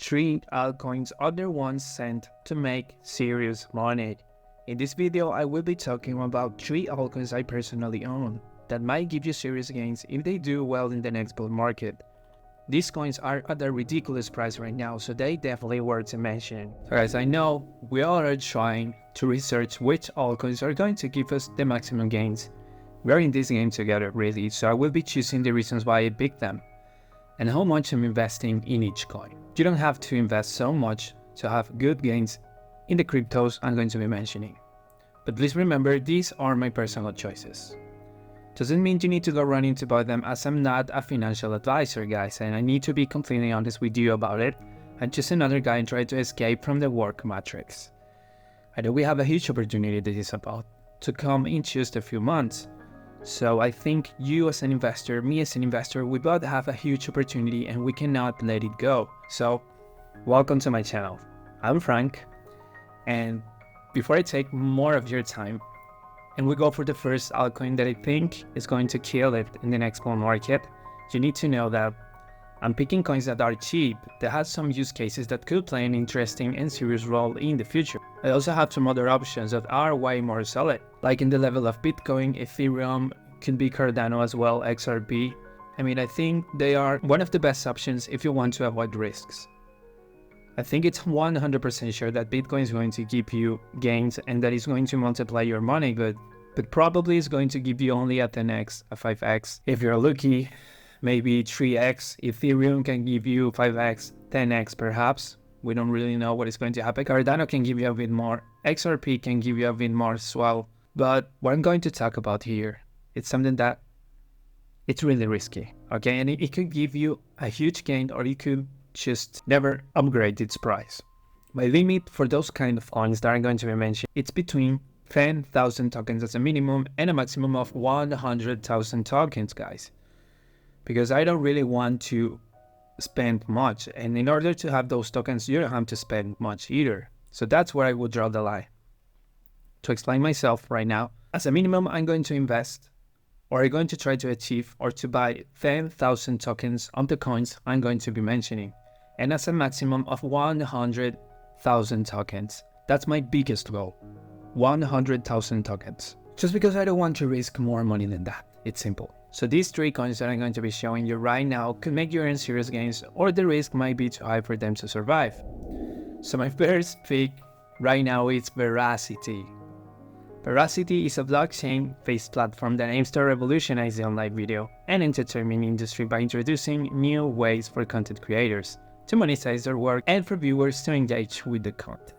3 altcoins are the ones sent to make serious money. In this video, I will be talking about 3 altcoins I personally own that might give you serious gains if they do well in the next bull market. These coins are at a ridiculous price right now, so they definitely worth to mention. So guys, I know we all are trying to research which altcoins are going to give us the maximum gains. We're in this game together really, so I will be choosing the reasons why I picked them and how much I'm investing in each coin. You don't have to invest so much to have good gains in the cryptos I'm going to be mentioning. But please remember, these are my personal choices. Doesn't mean you need to go running to buy them, as I'm not a financial advisor, guys, and I need to be completely honest with you about it. I'm just another guy trying to escape from the work matrix. I know we have a huge opportunity that is about to come in just a few months. So I think you as an investor, me as an investor, we both have a huge opportunity and we cannot let it go. So welcome to my channel. I'm Frank, and before I take more of your time and we go for the first altcoin that I think is going to kill it in the next bull market, you need to know that I'm picking coins that are cheap, that have some use cases that could play an interesting and serious role in the future. I also have some other options that are way more solid, like in the level of Bitcoin, Ethereum, could be Cardano as well, XRP. I think they are one of the best options if you want to avoid risks. I think it's 100% sure that Bitcoin is going to give you gains and that it's going to multiply your money, but probably it's going to give you only a 10x, a 5x. If you're lucky, maybe 3x. Ethereum can give you 5x, 10x perhaps. We don't really know what is going to happen. Cardano can give you a bit more. XRP can give you a bit more as well. But what I'm going to talk about here, it's something that it's really risky, okay? And it could give you a huge gain, or it could just never upgrade its price. My limit for those kind of coins that I'm going to be mentioning, it's between 10,000 tokens as a minimum and a maximum of 100,000 tokens, guys. Because I don't really want to spend much, and in order to have those tokens, you don't have to spend much either. So that's where I would draw the line. To explain myself right now, as a minimum, I'm going to invest, or I'm going to try to achieve, or to buy 10,000 tokens of the coins I'm going to be mentioning, and as a maximum of 100,000 tokens. That's my biggest goal, 100,000 tokens. Just because I don't want to risk more money than that. It's simple. So these 3 coins that I'm going to be showing you right now could make you earn serious gains, or the risk might be too high for them to survive. So my first pick right now is Veracity. Veracity is a blockchain-based platform that aims to revolutionize the online video and entertainment industry by introducing new ways for content creators to monetize their work and for viewers to engage with the content.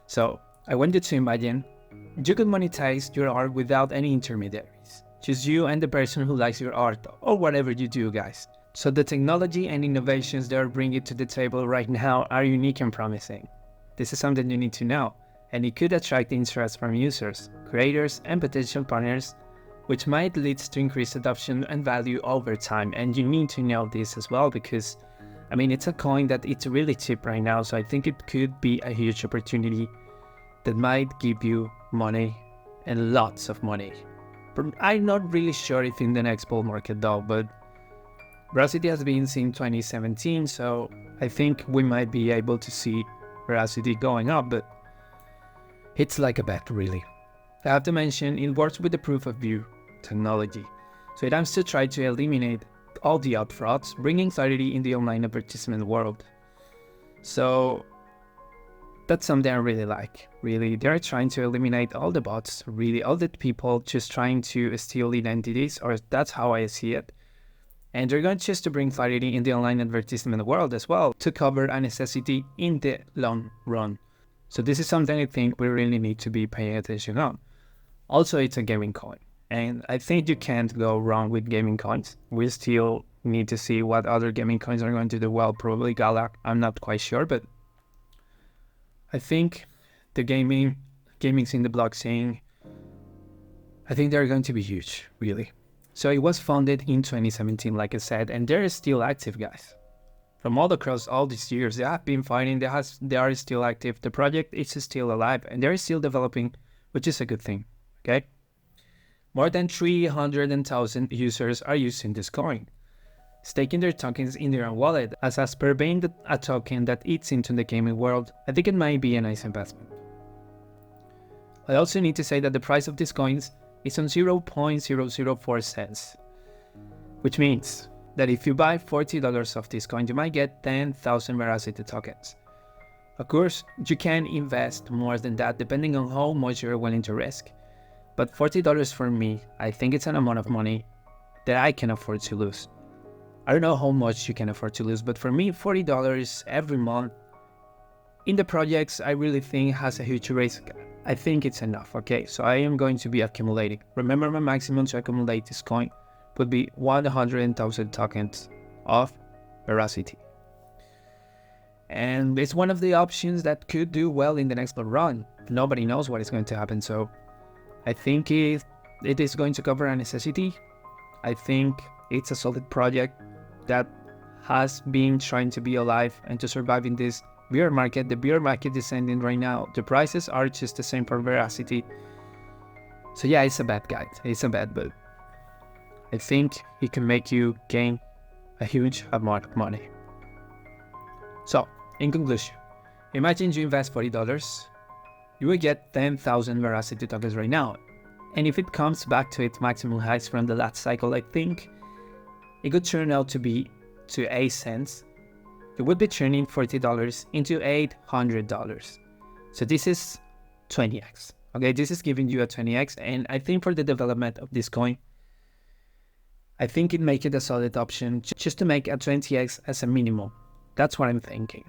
So I want you to imagine you could monetize your art without any intermediaries. Just you and the person who likes your art, or whatever you do, guys. So the technology and innovations they are bringing to the table right now are unique and promising. This is something you need to know, and it could attract interest from users, creators, and potential partners, which might lead to increased adoption and value over time. And you need to know this as well, because it's a coin that it's really cheap right now, so I think it could be a huge opportunity that might give you money, and lots of money. I'm not really sure if in the next bull market though, but Veracity has been since 2017, so I think we might be able to see Veracity going up, but it's like a bet really. I have to mention, it works with the proof of view technology, so it aims to try to eliminate all the ad frauds, bringing clarity in the online advertisement world. So that's something I really like. Really, they're trying to eliminate all the bots, really all the people just trying to steal identities, or that's how I see it. And they're going just to bring clarity in the online advertisement world as well, to cover a necessity in the long run. So this is something I think we really need to be paying attention on. Also, it's a gaming coin, and I think you can't go wrong with gaming coins. We still need to see what other gaming coins are going to do well, probably Gala, I'm not quite sure, but I think the gaming's in the blockchain, I think they're going to be huge, really. So it was founded in 2017, like I said, and they're still active, guys. From all across all these years, they have been fighting, they are still active, the project is still alive, and they're still developing, which is a good thing, okay? More than 300,000 users are using this coin. staking their tokens in their own wallet, as per being a token that eats into the gaming world, I think it might be a nice investment. I also need to say that the price of these coins is on 0.004 cents, which means that if you buy $40 of this coin, you might get 10,000 Veracity tokens. Of course, you can invest more than that depending on how much you're willing to risk. But $40 for me, I think it's an amount of money that I can afford to lose. I don't know how much you can afford to lose, but for me, $40 every month in the projects I really think has a huge risk. I think it's enough, okay? So I am going to be accumulating. Remember, my maximum to accumulate this coin would be 100,000 tokens of Veracity. And it's one of the options that could do well in the next run. Nobody knows what is going to happen, so I think it is going to cover a necessity. I think it's a solid project that has been trying to be alive and to survive in this bear market. The bear market is ending right now. The prices are just the same for Veracity. So yeah, it's a bet, guys. It's a bet, but I think it can make you gain a huge amount of money. So, in conclusion, imagine you invest $40, you will get 10,000 Veracity tokens right now. And if it comes back to its maximum highs from the last cycle, I think it could turn out to be to 8 cents. It would be turning $40 into $800. So this is 20x. Okay, this is giving you a 20x. And I think for the development of this coin, I think it makes it a solid option just to make a 20x as a minimum. That's what I'm thinking.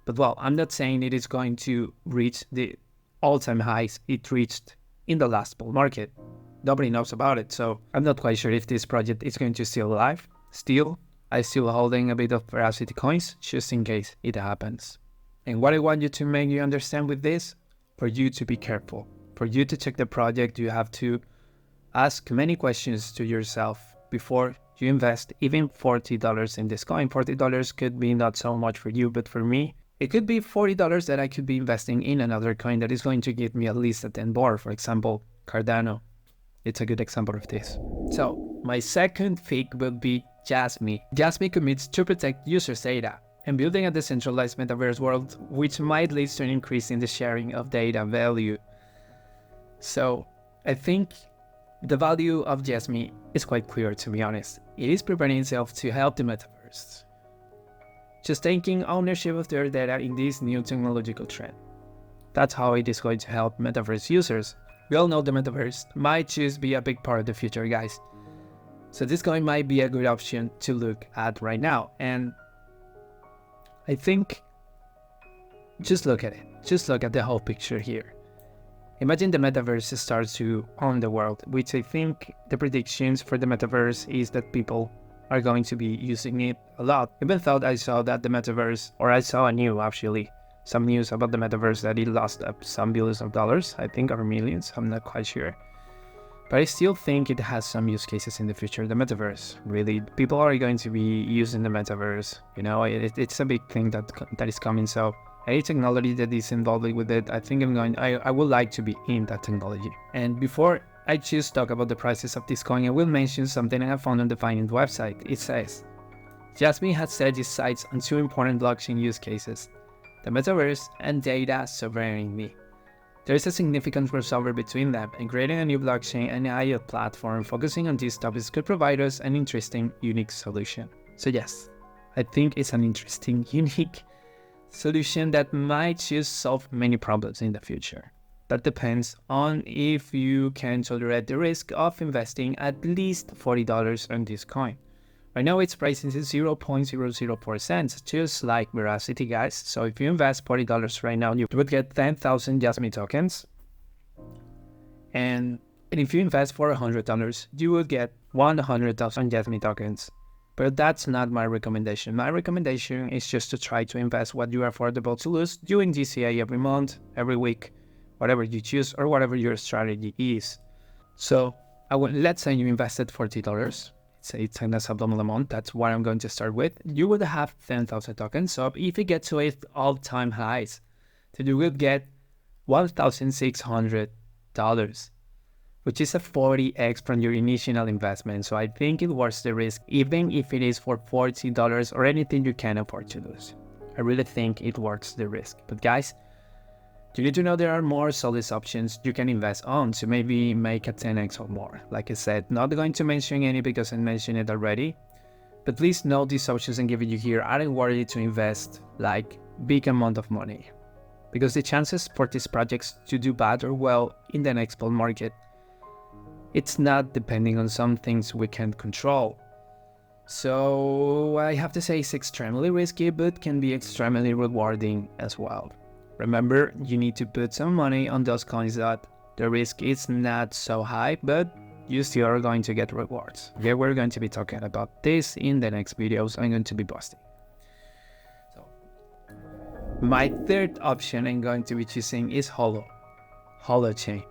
But well, I'm not saying it is going to reach the all-time highs it reached in the last bull market. Nobody knows about it, so I'm not quite sure if this project is going to still alive. Still, I'm still holding a bit of Veracity coins just in case it happens. And what I want you to make you understand with this, for you to be careful. For you to check the project, you have to ask many questions to yourself before you invest even $40 in this coin. $40 could be not so much for you, but for me, it could be $40 that I could be investing in another coin that is going to give me at least a 10 bar. For example, Cardano. It's a good example of this. So my second pick will be Jasmy. Jasmy commits to protect users' data and building a decentralized metaverse world, which might lead to an increase in the sharing of data value. So I think the value of Jasmy is quite clear, to be honest. It is preparing itself to help the metaverse, just taking ownership of their data in this new technological trend. That's how it is going to help metaverse users. We all know the metaverse might just be a big part of the future, guys. So this coin might be a good option to look at right now. And I think just look at it. Just look at the whole picture here. Imagine the metaverse starts to own the world, which I think the predictions for the metaverse is that people are going to be using it a lot. Even though I saw that the metaverse, or I saw some news about the metaverse that it lost up some billions of dollars, I think, or millions, I'm not quite sure. But I still think it has some use cases in the future, the metaverse. Really, people are going to be using the metaverse. You know, it's a big thing that is coming. So any technology that is involved with it, I think I would like to be in that technology. And before I just talk about the prices of this coin, I will mention something I have found on the Finance website. It says, Jasmy has set its sights on two important blockchain use cases, the metaverse and data sovereignty. There is a significant crossover between them, and creating a new blockchain and AI platform focusing on these topics could provide us an interesting, unique solution. So yes, I think it's an interesting, unique solution that might just solve many problems in the future. That depends on if you can tolerate the risk of investing at least $40 on this coin. Right now it's priced into 0.004 cents, just like Veracity, guys. So if you invest $40 right now, you would get 10,000 Jasmy tokens. And if you invest for $100, you would get 100,000 Jasmy tokens. But that's not my recommendation. My recommendation is just to try to invest what you are affordable to lose, doing DCA every month, every week, whatever you choose or whatever your strategy is. So let's say you invested $40. It's an acceptable amount. That's what I'm going to start with. You would have 10,000 tokens. So if you get to its all-time highs, then you will get $1,600. which is a 40x from your initial investment. So I think it worth the risk, even if it is for $40 or anything you can afford to lose. I really think it worth the risk. But guys, you need to know there are more solid options you can invest on to maybe make a 10x or more. Like I said, not going to mention any because I mentioned it already. But please note these options I'm giving you here aren't worthy to invest like big amount of money, because the chances for these projects to do bad or well in the next bull market, it's not depending on some things we can't control. So I have to say it's extremely risky, but can be extremely rewarding as well. Remember, you need to put some money on those coins that the risk is not so high, but you still are going to get rewards. Okay, we're going to be talking about this in the next videos I'm going to be posting. So, my third option I'm going to be choosing is Holochain.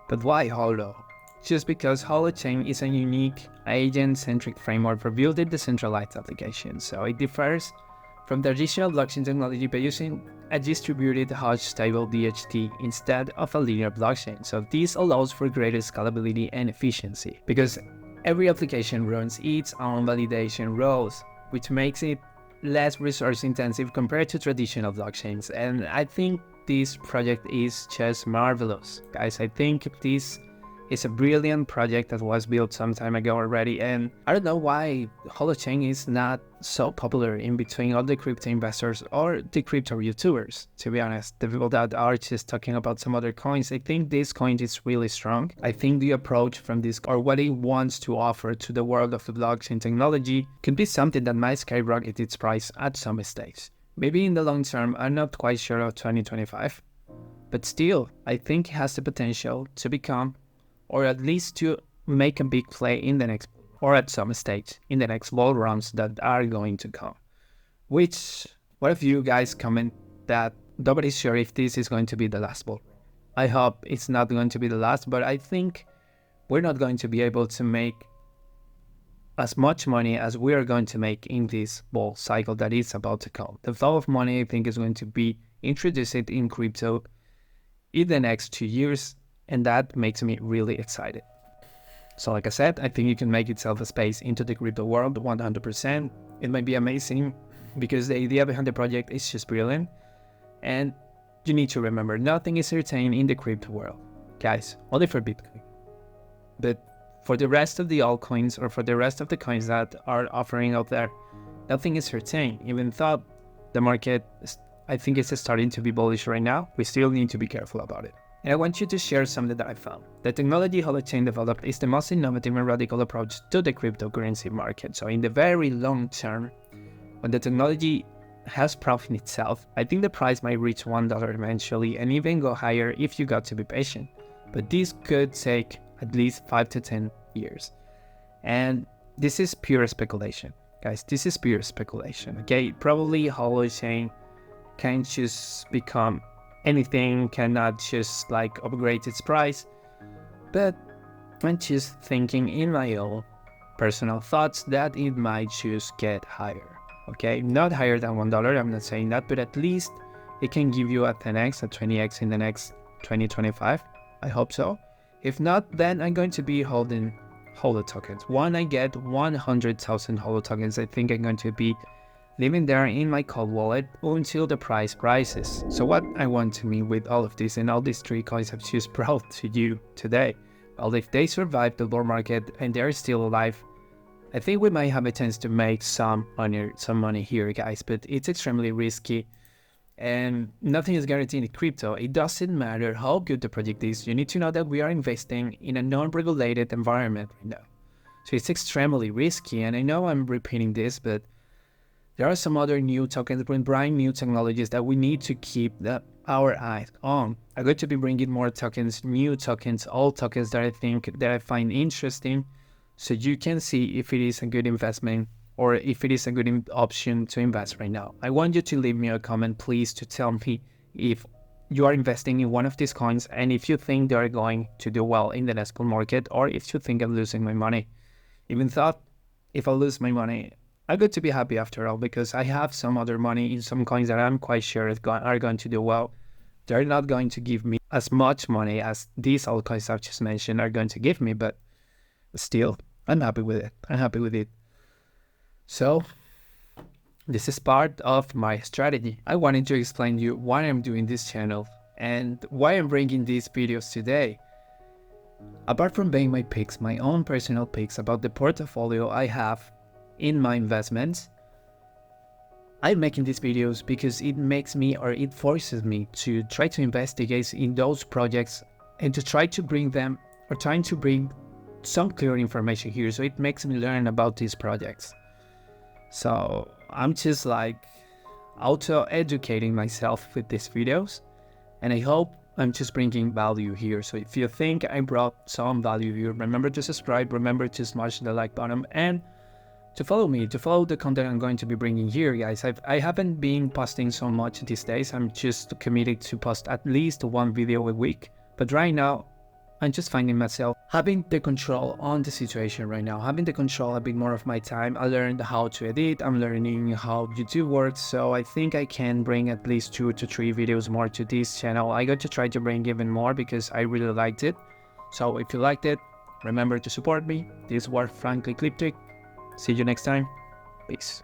But why Holo? Just because Holochain is a unique agent-centric framework for building decentralized applications. So it differs from traditional blockchain technology by using a distributed hash-table DHT instead of a linear blockchain. So this allows for greater scalability and efficiency, because every application runs its own validation rules, which makes it less resource intensive compared to traditional blockchains. And I think this project is just marvelous. Guys, I think this is a brilliant project that was built some time ago already, and I don't know why Holochain is not so popular in between all the crypto investors or the crypto YouTubers. To be honest, the people that are just talking about some other coins, I think this coin is really strong. I think the approach from this, or what it wants to offer to the world of the blockchain technology, could be something that might skyrocket its price at some stage. Maybe in the long term, I'm not quite sure of 2025, but still, I think it has the potential to become, or at least to make a big play in the next, or at some stage in the next bull runs that are going to come. Which, what if you guys comment that nobody's sure if this is going to be the last bull? I hope it's not going to be the last, but I think we're not going to be able to make as much money as we are going to make in this bull cycle that is about to come. The flow of money, I think, is going to be introduced in crypto in the next 2 years, and that makes me really excited. So like I said, I think you can make itself a space into the crypto world 100%. It might be amazing because the idea behind the project is just brilliant. And you need to remember, nothing is certain in the crypto world. Guys, only for Bitcoin. But for the rest of the altcoins, or for the rest of the coins that are offering out there, nothing is certain. Even though the market, I think, is starting to be bullish right now, we still need to be careful about it. And I want you to share something that I found. The technology Holochain developed is the most innovative and radical approach to the cryptocurrency market. So in the very long term, when the technology has proven itself, I think the price might reach $1 eventually, and even go higher if you got to be patient. But this could take at least 5 to 10 years. And this is pure speculation. Guys, this is pure speculation, okay? Probably Holochain can just become anything, cannot just like upgrade its price, but I'm just thinking in my own personal thoughts that it might just get higher. Okay, not higher than $1, I'm not saying that, but at least it can give you a 10x, a 20x in the next 2025. I hope so. If not, then I'm going to be holding Holo tokens. When I get 100,000 Holo tokens, I think I'm going to be leaving there in my cold wallet until the price rises. So what I want to mean with all of this and all these 3 coins I've just brought to you today, well, if they survive the bull market and they're still alive, I think we might have a chance to make some money here, guys, but it's extremely risky and nothing is guaranteed in crypto. It doesn't matter how good the project is. You need to know that we are investing in a non-regulated environment right now. So it's extremely risky, and I know I'm repeating this, but there are some other new tokens, brand new technologies that we need to keep our eyes on. I'm going to be bringing more tokens, new tokens, all tokens that I find interesting, so you can see if it is a good investment or if it is a good option to invest right now. I want you to leave me a comment, please, to tell me if you are investing in one of these coins and if you think they are going to do well in the next bull market, or if you think I'm losing my money. Even thought, if I lose my money, I'm going to be happy after all, because I have some other money in some coins that I'm quite sure are going to do well. They're not going to give me as much money as these altcoins I've just mentioned are going to give me, but still, I'm happy with it. I'm happy with it. So this is part of my strategy. I wanted to explain to you why I'm doing this channel and why I'm bringing these videos today. Apart from being my picks, my own personal picks about the portfolio I have in my investments, I'm making these videos because it makes me, or it forces me, to try to investigate in those projects and to try to bring them, or trying to bring some clear information here, so it makes me learn about these projects. So I'm just like auto-educating myself with these videos, and I hope I'm just bringing value here. So if you think I brought some value here, remember to subscribe, remember to smash the like button, and to follow me, to follow the content I'm going to be bringing here, guys. I haven't been posting so much these days. I'm just committed to post at least one video a week. But right now, I'm just finding myself having the control on the situation right now, having the control a bit more of my time. I learned how to edit, I'm learning how YouTube works, so I think I can bring at least 2 to 3 videos more to this channel. I got to try to bring even more because I really liked it. So if you liked it, remember to support me. This was Frankly Cryptic. See you next time. Peace.